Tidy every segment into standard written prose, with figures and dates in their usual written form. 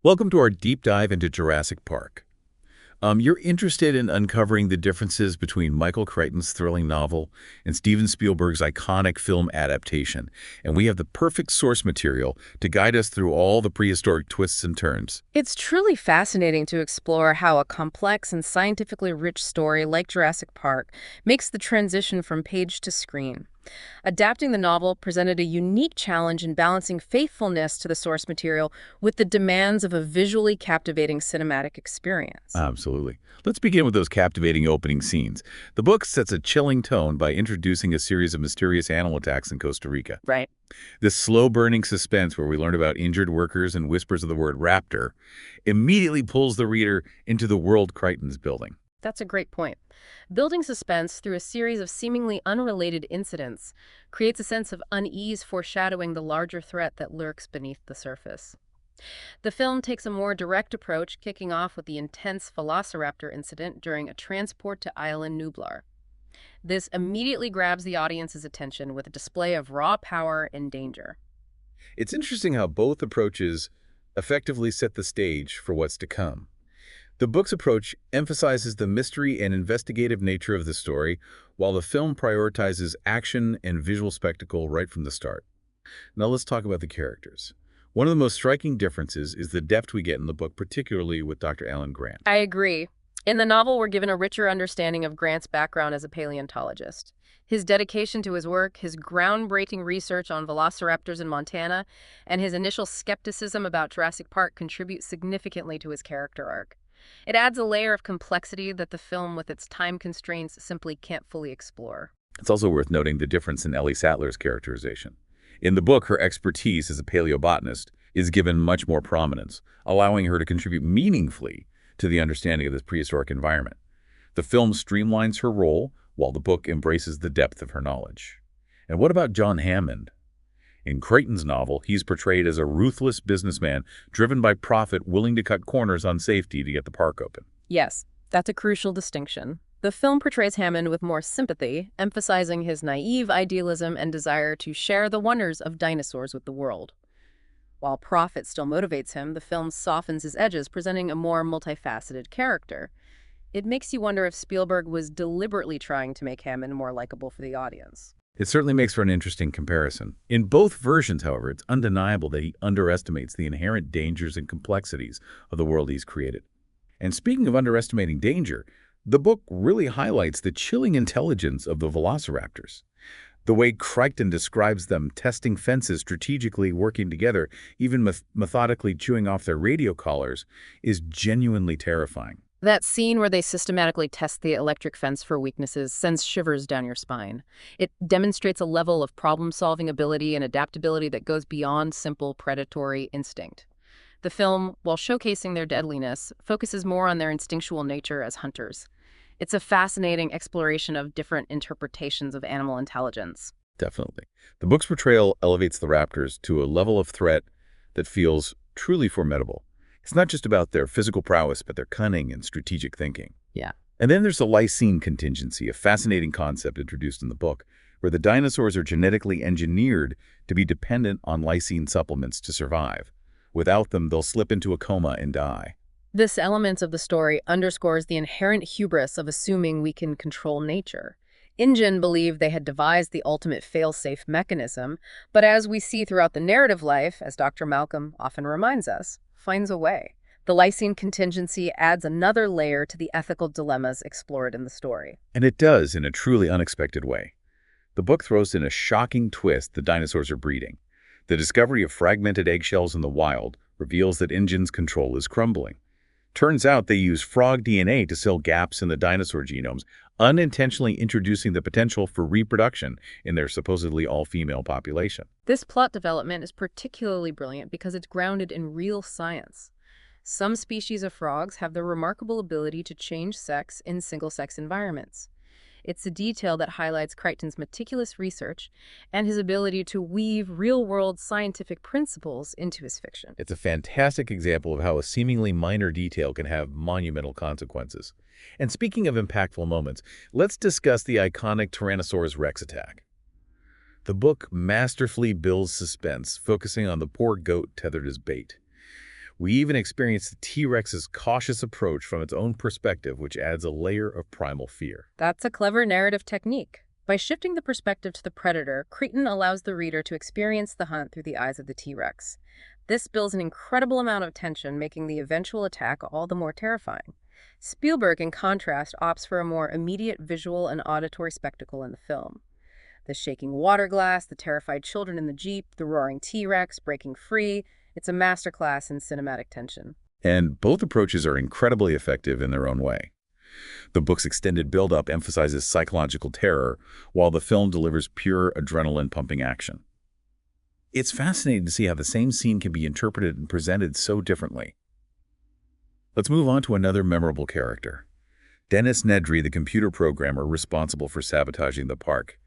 Welcome to our deep dive into Jurassic Park. You're interested in uncovering the differences between Michael Crichton's thrilling novel and Steven Spielberg's iconic film adaptation, and we have the perfect source material to guide us through all the prehistoric twists and turns. It's truly fascinating to explore how a complex and scientifically rich story like Jurassic Park makes the transition from page to screen. Adapting the novel presented a unique challenge in balancing faithfulness to the source material with the demands of a visually captivating cinematic experience. Absolutely. Let's begin with those captivating opening scenes. The book sets a chilling tone by introducing a series of mysterious animal attacks in Costa Rica. Right. This slow-burning suspense where we learn about injured workers and whispers of the word raptor immediately pulls the reader into the world Crichton's building. That's a great point. Building suspense through a series of seemingly unrelated incidents creates a sense of unease foreshadowing the larger threat that lurks beneath the surface. The film takes a more direct approach, kicking off with the intense velociraptor incident during a transport to Island Nublar. This immediately grabs the audience's attention with a display of raw power and danger. It's interesting how both approaches effectively set the stage for what's to come. The book's approach emphasizes the mystery and investigative nature of the story, while the film prioritizes action and visual spectacle right from the start. Now let's talk about the characters. One of the most striking differences is the depth we get in the book, particularly with Dr. Alan Grant. I agree. In the novel, we're given a richer understanding of Grant's background as a paleontologist. His dedication to his work, his groundbreaking research on velociraptors in Montana, and his initial skepticism about Jurassic Park contribute significantly to his character arc. It adds a layer of complexity that the film, with its time constraints, simply can't fully explore. It's also worth noting the difference in Ellie Sattler's characterization. In the book, her expertise as a paleobotanist is given much more prominence, allowing her to contribute meaningfully to the understanding of this prehistoric environment. The film streamlines her role, while the book embraces the depth of her knowledge. And what about John Hammond? In Crichton's novel, he's portrayed as a ruthless businessman driven by profit, willing to cut corners on safety to get the park open. Yes, that's a crucial distinction. The film portrays Hammond with more sympathy, emphasizing his naive idealism and desire to share the wonders of dinosaurs with the world. While profit still motivates him, the film softens his edges, presenting a more multifaceted character. It makes you wonder if Spielberg was deliberately trying to make Hammond more likable for the audience. It certainly makes for an interesting comparison. In both versions, however, it's undeniable that he underestimates the inherent dangers and complexities of the world he's created. And speaking of underestimating danger, the book really highlights the chilling intelligence of the velociraptors. The way Crichton describes them testing fences, strategically working together, even methodically chewing off their radio collars, is genuinely terrifying. That scene where they systematically test the electric fence for weaknesses sends shivers down your spine. It demonstrates a level of problem-solving ability and adaptability that goes beyond simple predatory instinct. The film, while showcasing their deadliness, focuses more on their instinctual nature as hunters. It's a fascinating exploration of different interpretations of animal intelligence. Definitely. The book's portrayal elevates the raptors to a level of threat that feels truly formidable. It's not just about their physical prowess, but their cunning and strategic thinking. Yeah. And then there's the lysine contingency, a fascinating concept introduced in the book, where the dinosaurs are genetically engineered to be dependent on lysine supplements to survive. Without them, they'll slip into a coma and die. This element of the story underscores the inherent hubris of assuming we can control nature. InGen believed they had devised the ultimate fail-safe mechanism, but as we see throughout the narrative life, as Dr. Malcolm often reminds us, finds a way. The lysine contingency adds another layer to the ethical dilemmas explored in the story. And it does in a truly unexpected way. The book throws in a shocking twist the dinosaurs are breeding. The discovery of fragmented eggshells in the wild reveals that InGen's control is crumbling. Turns out they use frog DNA to fill gaps in the dinosaur genomes, unintentionally introducing the potential for reproduction in their supposedly all-female population. This plot development is particularly brilliant because it's grounded in real science. Some species of frogs have the remarkable ability to change sex in single-sex environments. It's a detail that highlights Crichton's meticulous research and his ability to weave real-world scientific principles into his fiction. It's a fantastic example of how a seemingly minor detail can have monumental consequences. And speaking of impactful moments, let's discuss the iconic Tyrannosaurus Rex attack. The book masterfully builds suspense, focusing on the poor goat tethered as bait. We even experience the T-Rex's cautious approach from its own perspective, which adds a layer of primal fear. That's a clever narrative technique. By shifting the perspective to the predator, Crichton allows the reader to experience the hunt through the eyes of the T-Rex. This builds an incredible amount of tension, making the eventual attack all the more terrifying. Spielberg, in contrast, opts for a more immediate visual and auditory spectacle in the film. The shaking water glass, the terrified children in the Jeep, the roaring T-Rex breaking free. It's a masterclass in cinematic tension. And both approaches are incredibly effective in their own way. The book's extended build-up emphasizes psychological terror, while the film delivers pure adrenaline-pumping action. It's fascinating to see how the same scene can be interpreted and presented so differently. Let's move on to another memorable character. Dennis Nedry, the computer programmer responsible for sabotaging the park.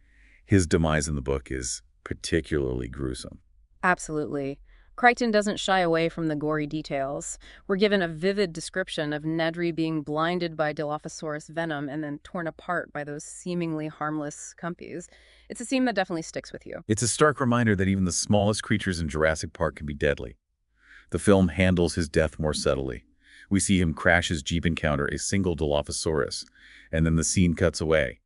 His demise in the book is particularly gruesome. Absolutely. Crichton doesn't shy away from the gory details. We're given a vivid description of Nedry being blinded by Dilophosaurus venom and then torn apart by those seemingly harmless cumpies. It's a scene that definitely sticks with you. It's a stark reminder that even the smallest creatures in Jurassic Park can be deadly. The film handles his death more subtly. We see him crash his Jeep encounter a single Dilophosaurus, and then the scene cuts away.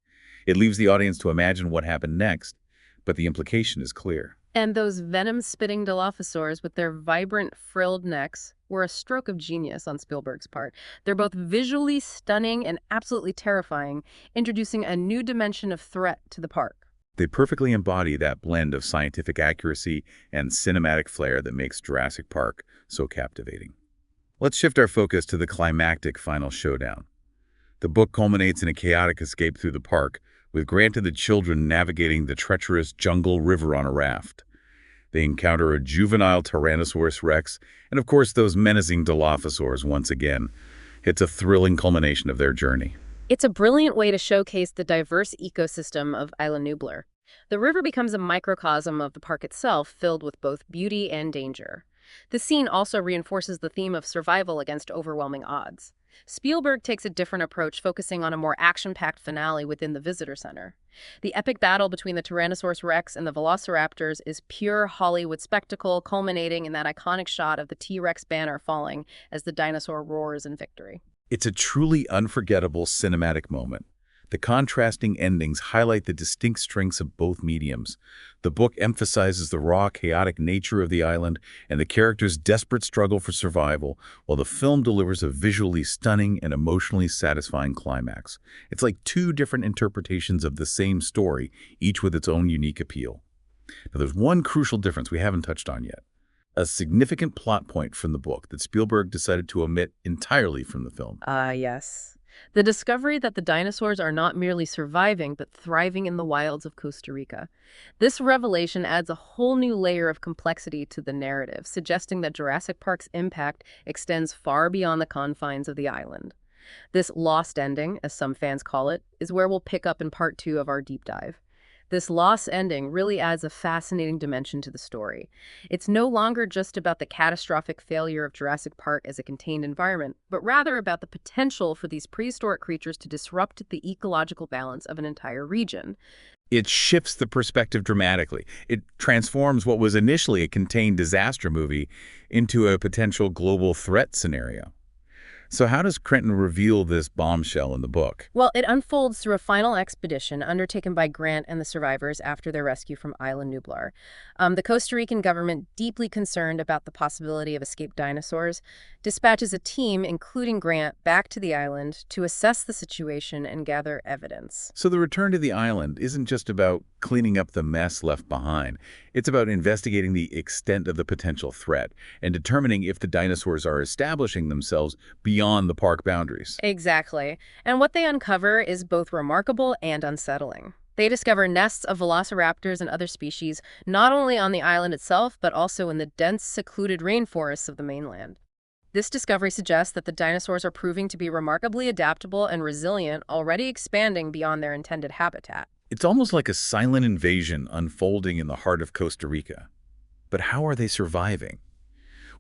It leaves the audience to imagine what happened next, but the implication is clear. And those venom-spitting Dilophosaurs with their vibrant, frilled necks were a stroke of genius on Spielberg's part. They're both visually stunning and absolutely terrifying, introducing a new dimension of threat to the park. They perfectly embody that blend of scientific accuracy and cinematic flair that makes Jurassic Park so captivating. Let's shift our focus to the climactic final showdown. The book culminates in a chaotic escape through the park, with Grant and the children navigating the treacherous jungle river on a raft. They encounter a juvenile Tyrannosaurus Rex, and of course those menacing Dilophosaurs once again. It's a thrilling culmination of their journey. It's a brilliant way to showcase the diverse ecosystem of Isla Nublar. The river becomes a microcosm of the park itself, filled with both beauty and danger. The scene also reinforces the theme of survival against overwhelming odds. Spielberg takes a different approach, focusing on a more action-packed finale within the visitor center. The epic battle between the Tyrannosaurus Rex and the Velociraptors is pure Hollywood spectacle, culminating in that iconic shot of the T-Rex banner falling as the dinosaur roars in victory. It's a truly unforgettable cinematic moment. The contrasting endings highlight the distinct strengths of both mediums. The book emphasizes the raw, chaotic nature of the island and the characters' desperate struggle for survival, while the film delivers a visually stunning and emotionally satisfying climax. It's like two different interpretations of the same story, each with its own unique appeal. Now, there's one crucial difference we haven't touched on yet. A significant plot point from the book that Spielberg decided to omit entirely from the film. Yes. The discovery that the dinosaurs are not merely surviving, but thriving in the wilds of Costa Rica. This revelation adds a whole new layer of complexity to the narrative, suggesting that Jurassic Park's impact extends far beyond the confines of the island. This lost ending, as some fans call it, is where we'll pick up in part 2 of our deep dive. This lost ending really adds a fascinating dimension to the story. It's no longer just about the catastrophic failure of Jurassic Park as a contained environment, but rather about the potential for these prehistoric creatures to disrupt the ecological balance of an entire region. It shifts the perspective dramatically. It transforms what was initially a contained disaster movie into a potential global threat scenario. So how does Crichton reveal this bombshell in the book? Well, it unfolds through a final expedition undertaken by Grant and the survivors after their rescue from Isla Nublar. The Costa Rican government, deeply concerned about the possibility of escaped dinosaurs, dispatches a team, including Grant, back to the island to assess the situation and gather evidence. So the return to the island isn't just about cleaning up the mess left behind. It's about investigating the extent of the potential threat and determining if the dinosaurs are establishing themselves beyond the park boundaries. Exactly. And what they uncover is both remarkable and unsettling. They discover nests of velociraptors and other species, not only on the island itself, but also in the dense, secluded rainforests of the mainland. This discovery suggests that the dinosaurs are proving to be remarkably adaptable and resilient, already expanding beyond their intended habitat. It's almost like a silent invasion unfolding in the heart of Costa Rica. But how are they surviving?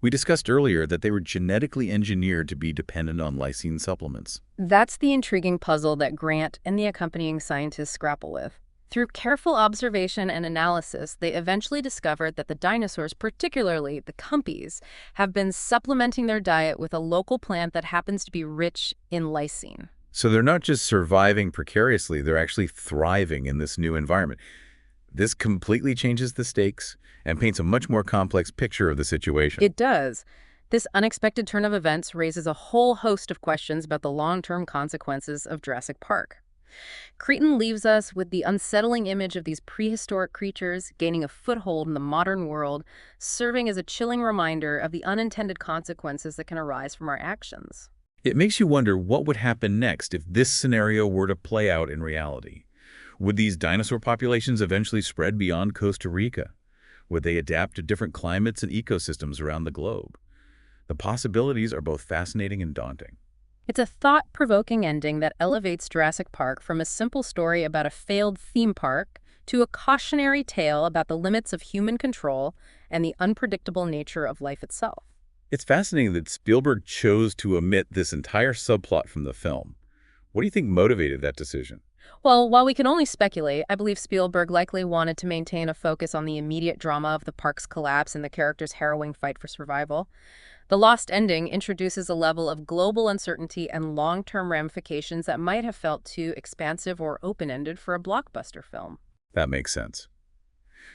We discussed earlier that they were genetically engineered to be dependent on lysine supplements. That's the intriguing puzzle that Grant and the accompanying scientists grapple with. Through careful observation and analysis, they eventually discovered that the dinosaurs, particularly the kumpies, have been supplementing their diet with a local plant that happens to be rich in lysine. So they're not just surviving precariously, they're actually thriving in this new environment. This completely changes the stakes and paints a much more complex picture of the situation. It does. This unexpected turn of events raises a whole host of questions about the long-term consequences of Jurassic Park. Crichton leaves us with the unsettling image of these prehistoric creatures gaining a foothold in the modern world, serving as a chilling reminder of the unintended consequences that can arise from our actions. It makes you wonder what would happen next if this scenario were to play out in reality. Would these dinosaur populations eventually spread beyond Costa Rica? Would they adapt to different climates and ecosystems around the globe? The possibilities are both fascinating and daunting. It's a thought-provoking ending that elevates Jurassic Park from a simple story about a failed theme park to a cautionary tale about the limits of human control and the unpredictable nature of life itself. It's fascinating that Spielberg chose to omit this entire subplot from the film. What do you think motivated that decision? Well, while we can only speculate, I believe Spielberg likely wanted to maintain a focus on the immediate drama of the park's collapse and the characters' harrowing fight for survival. The lost ending introduces a level of global uncertainty and long-term ramifications that might have felt too expansive or open-ended for a blockbuster film. That makes sense.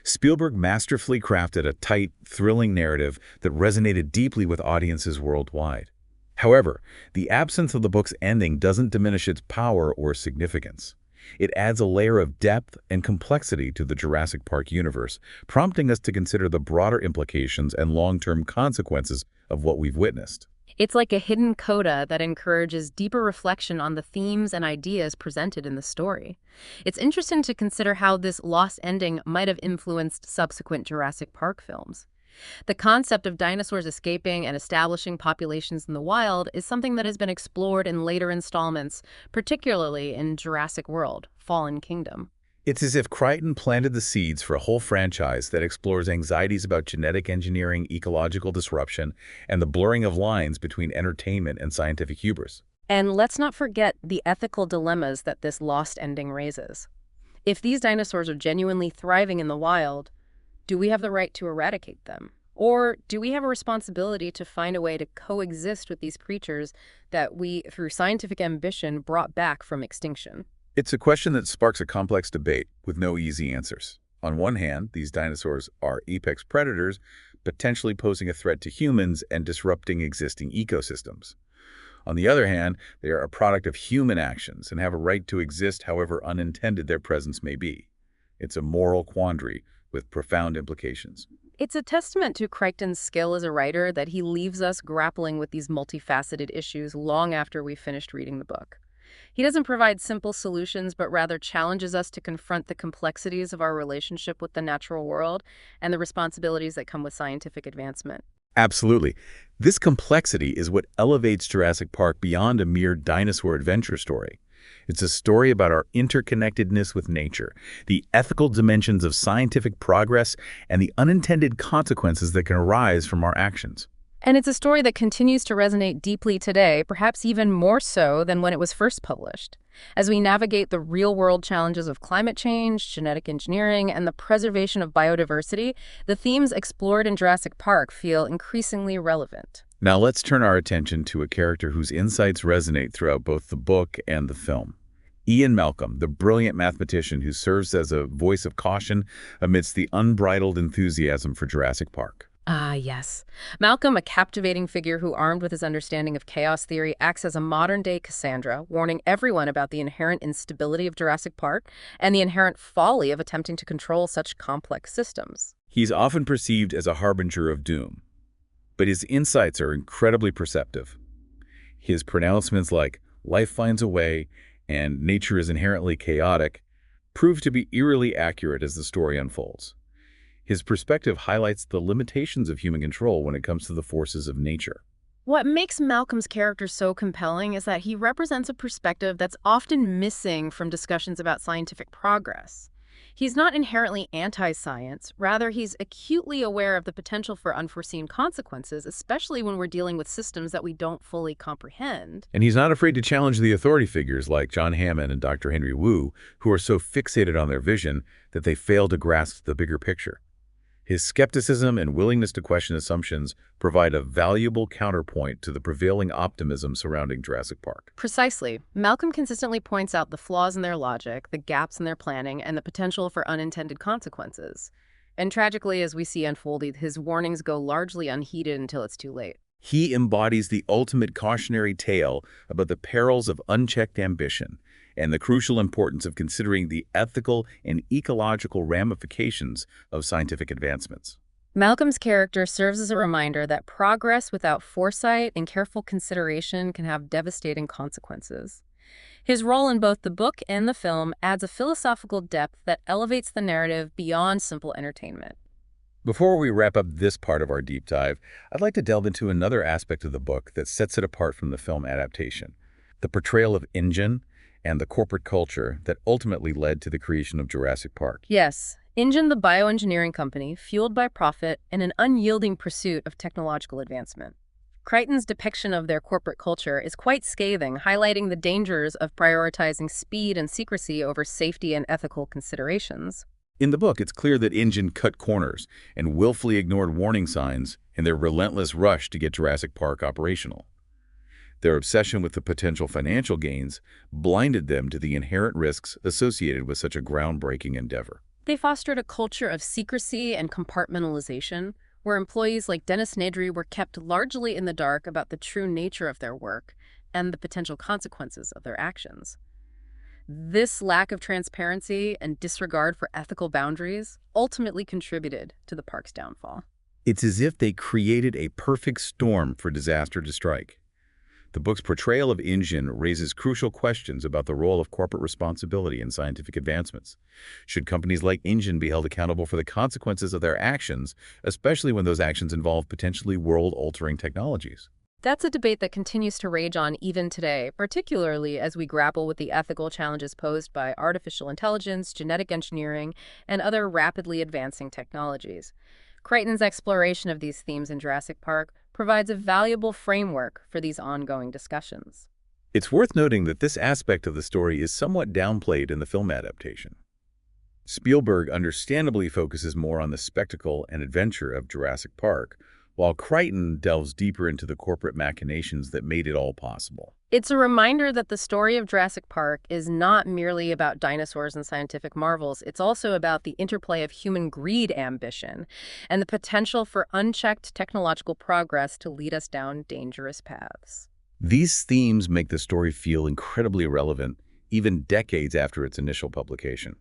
Spielberg masterfully crafted a tight, thrilling narrative that resonated deeply with audiences worldwide. However, the absence of the book's ending doesn't diminish its power or significance. It adds a layer of depth and complexity to the Jurassic Park universe, prompting us to consider the broader implications and long-term consequences of what we've witnessed. It's like a hidden coda that encourages deeper reflection on the themes and ideas presented in the story. It's interesting to consider how this lost ending might have influenced subsequent Jurassic Park films. The concept of dinosaurs escaping and establishing populations in the wild is something that has been explored in later installments, particularly in Jurassic World: Fallen Kingdom. It's as if Crichton planted the seeds for a whole franchise that explores anxieties about genetic engineering, ecological disruption, and the blurring of lines between entertainment and scientific hubris. And let's not forget the ethical dilemmas that this lost ending raises. If these dinosaurs are genuinely thriving in the wild, do we have the right to eradicate them? Or do we have a responsibility to find a way to coexist with these creatures that we, through scientific ambition, brought back from extinction? It's a question that sparks a complex debate with no easy answers. On one hand, these dinosaurs are apex predators, potentially posing a threat to humans and disrupting existing ecosystems. On the other hand, they are a product of human actions and have a right to exist however unintended their presence may be. It's a moral quandary with profound implications. It's a testament to Crichton's skill as a writer that he leaves us grappling with these multifaceted issues long after we've finished reading the book. He doesn't provide simple solutions, but rather challenges us to confront the complexities of our relationship with the natural world and the responsibilities that come with scientific advancement. Absolutely. This complexity is what elevates Jurassic Park beyond a mere dinosaur adventure story. It's a story about our interconnectedness with nature, the ethical dimensions of scientific progress, and the unintended consequences that can arise from our actions. And it's a story that continues to resonate deeply today, perhaps even more so than when it was first published. As we navigate the real-world challenges of climate change, genetic engineering, and the preservation of biodiversity, the themes explored in Jurassic Park feel increasingly relevant. Now let's turn our attention to a character whose insights resonate throughout both the book and the film. Ian Malcolm, the brilliant mathematician who serves as a voice of caution amidst the unbridled enthusiasm for Jurassic Park. Ah, yes. Malcolm, a captivating figure who, armed with his understanding of chaos theory, acts as a modern-day Cassandra, warning everyone about the inherent instability of Jurassic Park and the inherent folly of attempting to control such complex systems. He's often perceived as a harbinger of doom, but his insights are incredibly perceptive. His pronouncements like, "life finds a way," and "nature is inherently chaotic," prove to be eerily accurate as the story unfolds. His perspective highlights the limitations of human control when it comes to the forces of nature. What makes Malcolm's character so compelling is that he represents a perspective that's often missing from discussions about scientific progress. He's not inherently anti-science. Rather, he's acutely aware of the potential for unforeseen consequences, especially when we're dealing with systems that we don't fully comprehend. And he's not afraid to challenge the authority figures like John Hammond and Dr. Henry Wu, who are so fixated on their vision that they fail to grasp the bigger picture. His skepticism and willingness to question assumptions provide a valuable counterpoint to the prevailing optimism surrounding Jurassic Park. Precisely. Malcolm consistently points out the flaws in their logic, the gaps in their planning, and the potential for unintended consequences. And tragically, as we see unfolded, his warnings go largely unheeded until it's too late. He embodies the ultimate cautionary tale about the perils of unchecked ambition and the crucial importance of considering the ethical and ecological ramifications of scientific advancements. Malcolm's character serves as a reminder that progress without foresight and careful consideration can have devastating consequences. His role in both the book and the film adds a philosophical depth that elevates the narrative beyond simple entertainment. Before we wrap up this part of our deep dive, I'd like to delve into another aspect of the book that sets it apart from the film adaptation: the portrayal of InGen and the corporate culture that ultimately led to the creation of Jurassic Park. Yes, InGen, the bioengineering company, fueled by profit and an unyielding pursuit of technological advancement. Crichton's depiction of their corporate culture is quite scathing, highlighting the dangers of prioritizing speed and secrecy over safety and ethical considerations. In the book, it's clear that InGen cut corners and willfully ignored warning signs in their relentless rush to get Jurassic Park operational. Their obsession with the potential financial gains blinded them to the inherent risks associated with such a groundbreaking endeavor. They fostered a culture of secrecy and compartmentalization, where employees like Dennis Nedry were kept largely in the dark about the true nature of their work and the potential consequences of their actions. This lack of transparency and disregard for ethical boundaries ultimately contributed to the park's downfall. It's as if they created a perfect storm for disaster to strike. The book's portrayal of InGen raises crucial questions about the role of corporate responsibility in scientific advancements. Should companies like InGen be held accountable for the consequences of their actions, especially when those actions involve potentially world-altering technologies? That's a debate that continues to rage on even today, particularly as we grapple with the ethical challenges posed by artificial intelligence, genetic engineering, and other rapidly advancing technologies. Crichton's exploration of these themes in Jurassic Park provides a valuable framework for these ongoing discussions. It's worth noting that this aspect of the story is somewhat downplayed in the film adaptation. Spielberg understandably focuses more on the spectacle and adventure of Jurassic Park, while Crichton delves deeper into the corporate machinations that made it all possible. It's a reminder that the story of Jurassic Park is not merely about dinosaurs and scientific marvels. It's also about the interplay of human greed, ambition, and the potential for unchecked technological progress to lead us down dangerous paths. These themes make the story feel incredibly relevant, even decades after its initial publication.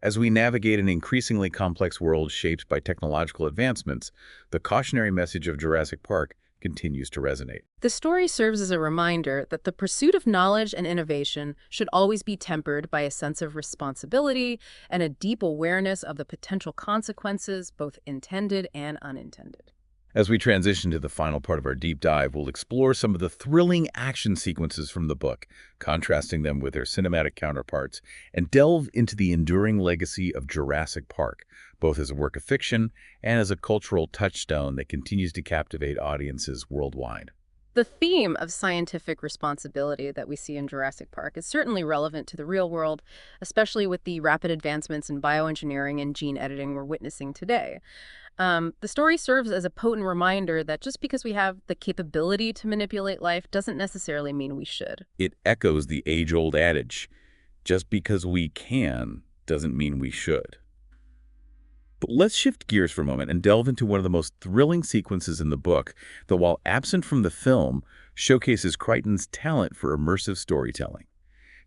As we navigate an increasingly complex world shaped by technological advancements, the cautionary message of Jurassic Park continues to resonate. The story serves as a reminder that the pursuit of knowledge and innovation should always be tempered by a sense of responsibility and a deep awareness of the potential consequences, both intended and unintended. As we transition to the final part of our deep dive, we'll explore some of the thrilling action sequences from the book, contrasting them with their cinematic counterparts, and delve into the enduring legacy of Jurassic Park, both as a work of fiction and as a cultural touchstone that continues to captivate audiences worldwide. The theme of scientific responsibility that we see in Jurassic Park is certainly relevant to the real world, especially with the rapid advancements in bioengineering and gene editing we're witnessing today. The story serves as a potent reminder that just because we have the capability to manipulate life doesn't necessarily mean we should. It echoes the age-old adage, just because we can doesn't mean we should. But let's shift gears for a moment and delve into one of the most thrilling sequences in the book that, while absent from the film, showcases Crichton's talent for immersive storytelling.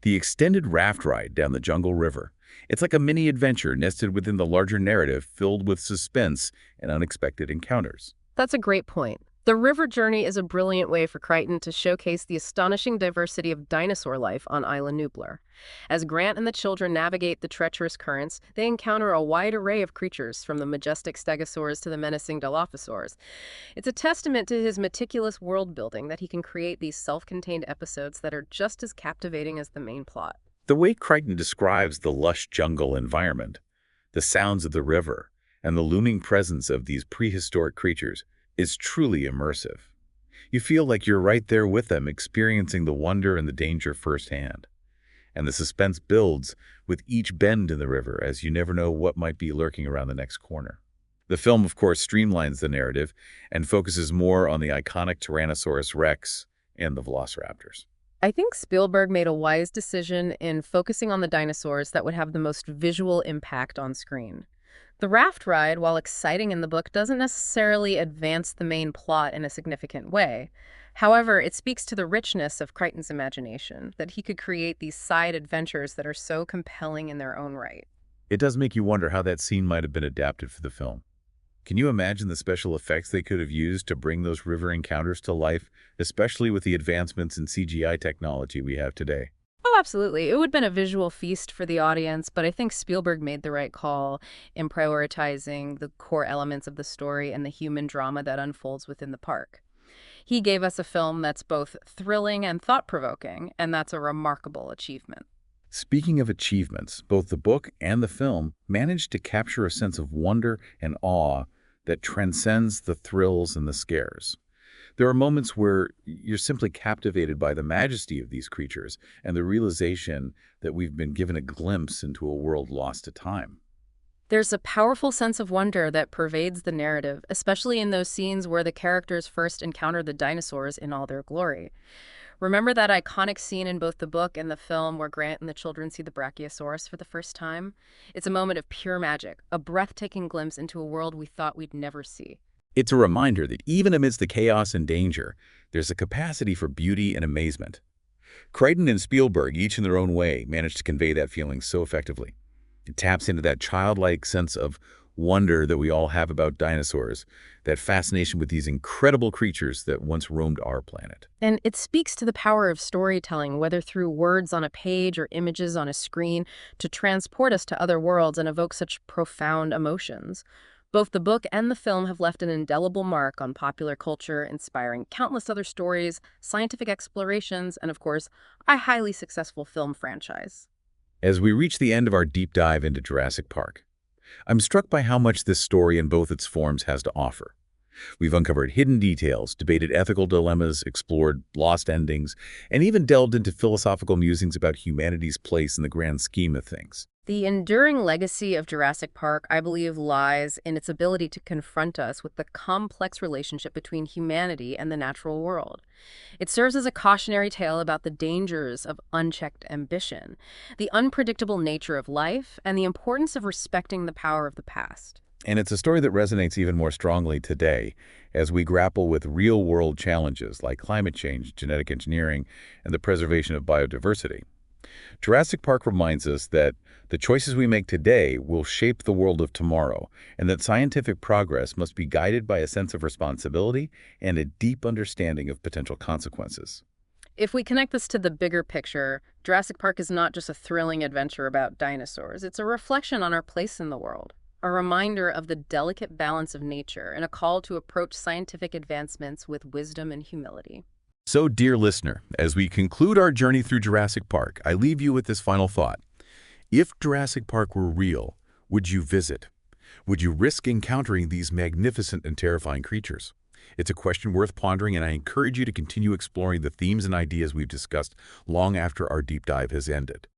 The extended raft ride down the Jungle River. It's like a mini adventure nested within the larger narrative, filled with suspense and unexpected encounters. That's a great point. The river journey is a brilliant way for Crichton to showcase the astonishing diversity of dinosaur life on Isla Nublar. As Grant and the children navigate the treacherous currents, they encounter a wide array of creatures, from the majestic stegosaurs to the menacing dilophosaurs. It's a testament to his meticulous world-building that he can create these self-contained episodes that are just as captivating as the main plot. The way Crichton describes the lush jungle environment, the sounds of the river, and the looming presence of these prehistoric creatures is truly immersive. You feel like you're right there with them, experiencing the wonder and the danger firsthand. And the suspense builds with each bend in the river, as you never know what might be lurking around the next corner. The film, of course, streamlines the narrative and focuses more on the iconic Tyrannosaurus Rex and the velociraptors. I think Spielberg made a wise decision in focusing on the dinosaurs that would have the most visual impact on screen. The raft ride, while exciting in the book, doesn't necessarily advance the main plot in a significant way. However, it speaks to the richness of Crichton's imagination, that he could create these side adventures that are so compelling in their own right. It does make you wonder how that scene might have been adapted for the film. Can you imagine the special effects they could have used to bring those river encounters to life, especially with the advancements in CGI technology we have today? Oh, absolutely. It would have been a visual feast for the audience, but I think Spielberg made the right call in prioritizing the core elements of the story and the human drama that unfolds within the park. He gave us a film that's both thrilling and thought-provoking, and that's a remarkable achievement. Speaking of achievements, both the book and the film managed to capture a sense of wonder and awe that transcends the thrills and the scares. There are moments where you're simply captivated by the majesty of these creatures and the realization that we've been given a glimpse into a world lost to time. There's a powerful sense of wonder that pervades the narrative, especially in those scenes where the characters first encounter the dinosaurs in all their glory. Remember that iconic scene in both the book and the film where Grant and the children see the Brachiosaurus for the first time? It's a moment of pure magic, a breathtaking glimpse into a world we thought we'd never see. It's a reminder that even amidst the chaos and danger, there's a capacity for beauty and amazement. Crichton and Spielberg, each in their own way, managed to convey that feeling so effectively. It taps into that childlike sense of wonder that we all have about dinosaurs, that fascination with these incredible creatures that once roamed our planet. And it speaks to the power of storytelling, whether through words on a page or images on a screen, to transport us to other worlds and evoke such profound emotions. Both the book and the film have left an indelible mark on popular culture, inspiring countless other stories, scientific explorations, and of course, a highly successful film franchise. As we reach the end of our deep dive into Jurassic Park, I'm struck by how much this story in both its forms has to offer. We've uncovered hidden details, debated ethical dilemmas, explored lost endings, and even delved into philosophical musings about humanity's place in the grand scheme of things. The enduring legacy of Jurassic Park, I believe, lies in its ability to confront us with the complex relationship between humanity and the natural world. It serves as a cautionary tale about the dangers of unchecked ambition, the unpredictable nature of life, and the importance of respecting the power of the past. And it's a story that resonates even more strongly today as we grapple with real-world challenges like climate change, genetic engineering, and the preservation of biodiversity. Jurassic Park reminds us that the choices we make today will shape the world of tomorrow, and that scientific progress must be guided by a sense of responsibility and a deep understanding of potential consequences. If we connect this to the bigger picture, Jurassic Park is not just a thrilling adventure about dinosaurs. It's a reflection on our place in the world, a reminder of the delicate balance of nature, and a call to approach scientific advancements with wisdom and humility. So, dear listener, as we conclude our journey through Jurassic Park, I leave you with this final thought. If Jurassic Park were real, would you visit? Would you risk encountering these magnificent and terrifying creatures? It's a question worth pondering, and I encourage you to continue exploring the themes and ideas we've discussed long after our deep dive has ended.